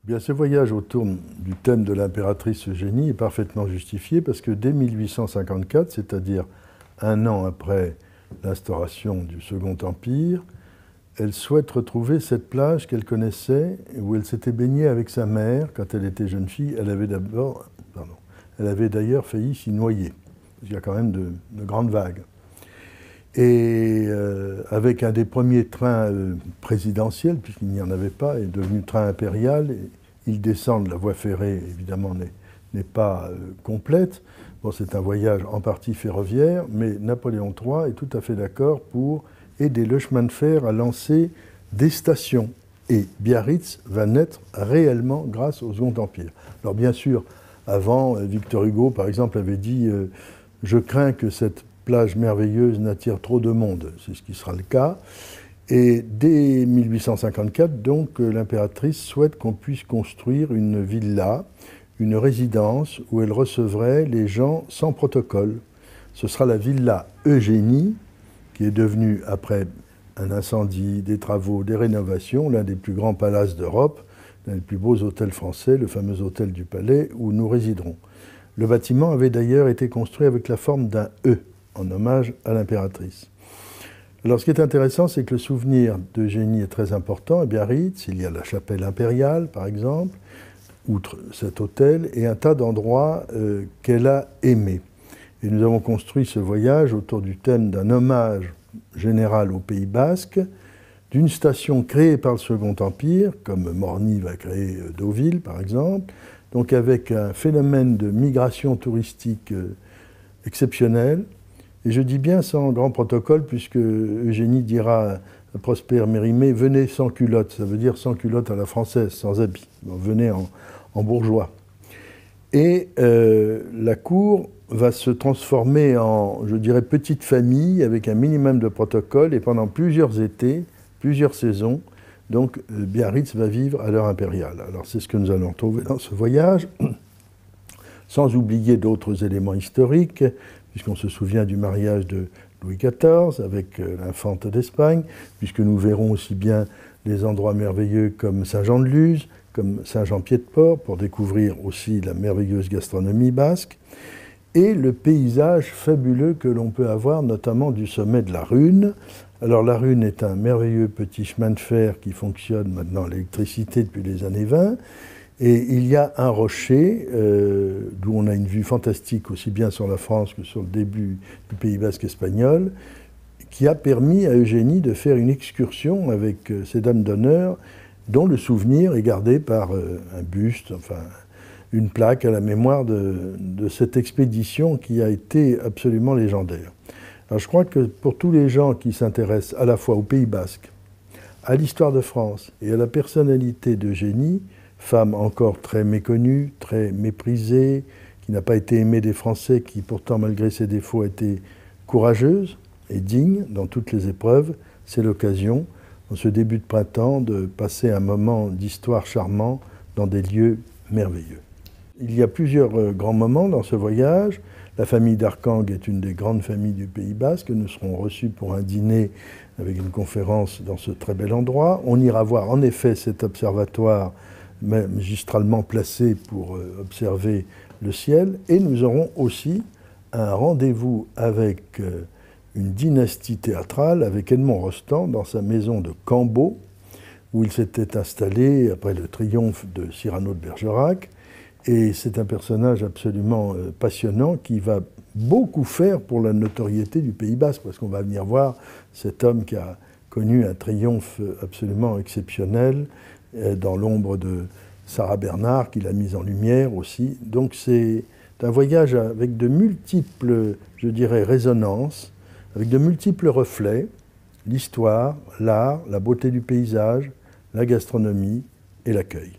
Bien, ce voyage autour du thème de l'impératrice Eugénie est parfaitement justifié parce que dès 1854, c'est-à-dire un an après l'instauration du Second Empire, elle souhaite retrouver cette plage qu'elle connaissait, où elle s'était baignée avec sa mère quand elle était jeune fille. Elle avait d'ailleurs failli s'y noyer. Il y a quand même de grandes vagues. Et avec un des premiers trains présidentiels, puisqu'il n'y en avait pas, est devenu train impérial. Et ils descendent, la voie ferrée, évidemment, n'est pas complète. Bon, c'est un voyage en partie ferroviaire, mais Napoléon III est tout à fait d'accord pour aider le chemin de fer à lancer des stations. Et Biarritz va naître réellement grâce au Second Empire. Alors bien sûr, avant, Victor Hugo, par exemple, avait dit « Je crains que cette plage merveilleuse n'attire trop de monde ». C'est ce qui sera le cas. Et dès 1854, donc, l'impératrice souhaite qu'on puisse construire une villa, une résidence où elle recevrait les gens sans protocole. Ce sera la villa Eugénie, qui est devenue, après un incendie, des travaux, des rénovations, l'un des plus grands palaces d'Europe, l'un des plus beaux hôtels français, le fameux hôtel du Palais, où nous résiderons. Le bâtiment avait d'ailleurs été construit avec la forme d'un E, en hommage à l'impératrice. Alors, ce qui est intéressant, c'est que le souvenir d'Eugénie est très important. À Biarritz, il y a la chapelle impériale, par exemple, outre cet hôtel, et un tas d'endroits qu'elle a aimés. Et nous avons construit ce voyage autour du thème d'un hommage général au Pays Basque, d'une station créée par le Second Empire, comme Morny va créer Deauville, par exemple, donc avec un phénomène de migration touristique exceptionnel. Et je dis bien sans grand protocole, puisque Eugénie dira à Prosper Mérimée « Venez sans culotte », ça veut dire sans culotte à la française, sans habit. Donc, venez en bourgeois. Et la cour va se transformer en, je dirais, petite famille, avec un minimum de protocole, et pendant plusieurs étés, plusieurs saisons, donc Biarritz va vivre à l'heure impériale. Alors c'est ce que nous allons trouver dans ce voyage, sans oublier d'autres éléments historiques, puisqu'on se souvient du mariage de Louis XIV avec l'infante d'Espagne, puisque nous verrons aussi bien des endroits merveilleux comme Saint-Jean-de-Luz, comme Saint-Jean-Pied-de-Port, pour découvrir aussi la merveilleuse gastronomie basque, et le paysage fabuleux que l'on peut avoir, notamment du sommet de la Rune. Alors la Rune est un merveilleux petit chemin de fer qui fonctionne maintenant à l'électricité depuis les années 20, et il y a un rocher d'où on a une vue fantastique aussi bien sur la France que sur le début du Pays Basque espagnol, qui a permis à Eugénie de faire une excursion avec ses dames d'honneur, dont le souvenir est gardé par un buste, enfin une plaque à la mémoire de cette expédition qui a été absolument légendaire. Alors je crois que pour tous les gens qui s'intéressent à la fois au Pays Basque, à l'histoire de France et à la personnalité d'Eugénie, femme encore très méconnue, très méprisée, qui n'a pas été aimée des Français, qui pourtant, malgré ses défauts, a été courageuse et digne dans toutes les épreuves, c'est l'occasion, en ce début de printemps, de passer un moment d'histoire charmant dans des lieux merveilleux. Il y a plusieurs grands moments dans ce voyage. La famille d'Arcang est une des grandes familles du Pays Basque. Nous serons reçus pour un dîner avec une conférence dans ce très bel endroit. On ira voir en effet cet observatoire magistralement placé pour observer le ciel. Et nous aurons aussi un rendez-vous avec une dynastie théâtrale, avec Edmond Rostand dans sa maison de Cambo, où il s'était installé après le triomphe de Cyrano de Bergerac. Et c'est un personnage absolument passionnant qui va beaucoup faire pour la notoriété du Pays Basque, parce qu'on va venir voir cet homme qui a connu un triomphe absolument exceptionnel dans l'ombre de Sarah Bernard, qu'il a mise en lumière aussi. Donc c'est un voyage avec de multiples, je dirais, résonances, avec de multiples reflets, l'histoire, l'art, la beauté du paysage, la gastronomie et l'accueil.